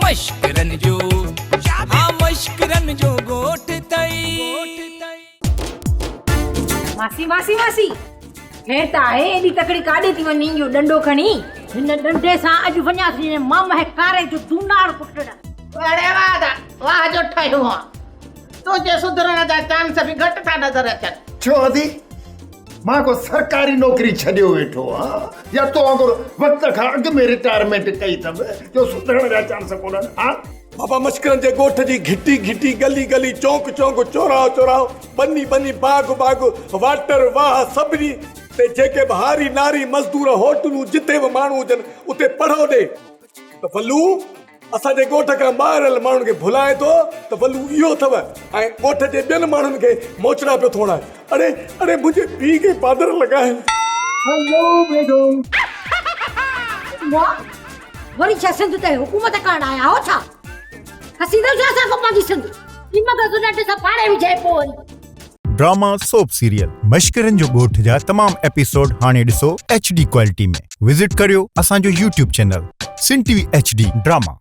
मश्करन जो हाँ मश्करन जो गोठ तई मासी मासी मासी हेता है एडी तकड़ी काडे थी वनी जो डंडो खणी हिन डंडे सां अॼु वञासीं ने मम है कारे जो चूनार कुटण। अरे वाह जो ठहियो तुझे सुधरण जा चांस भी घटि था नज़र अचनि। छो दी मां को सरकारी नौकरी छॾियो वेठो हाँ या तो वक्त खां अॻु में रिटायरमेंट कई अथव जो सुधरण जा चांस कोन्हनि हाँ। बाबा मश्करन जे ॻोठ जी घिटी घिटी गली गली चौंक चौंक चौराहो चौराहो बनी बनी बाग बाग वाटर वाह सभिनी ते जेके बि हारी नारी मज़दूर होटलूं जिते बि माण्हू हुजनि उते पढ़ो ॾे त वलू असांजे ॻोठ खां ॿाहिरियल माण्हुनि खे भुलाए थो त वलू इहो अथव ऐं ॻोठ जे ॿियनि माण्हुनि खे मोचड़ा पियो थोड़ाए। अरे अरे मुंहिंजे पीउ खे पादर लॻाए। वरी छा सिंध ते हुकूमत करण आया हो छा हसीदो छा असां को पंहिंजी सिंध क़ीमत जो नंढ सां पाड़े विझे पोइ ड्रामा सोप सीरियल मश्करन जो ॻोठ जा तमाम एपिसोड हाणे ॾिसो HD क्वालिटी में। विजिट करियो असांजो YouTube चैनल सिन TV HD ड्रामा।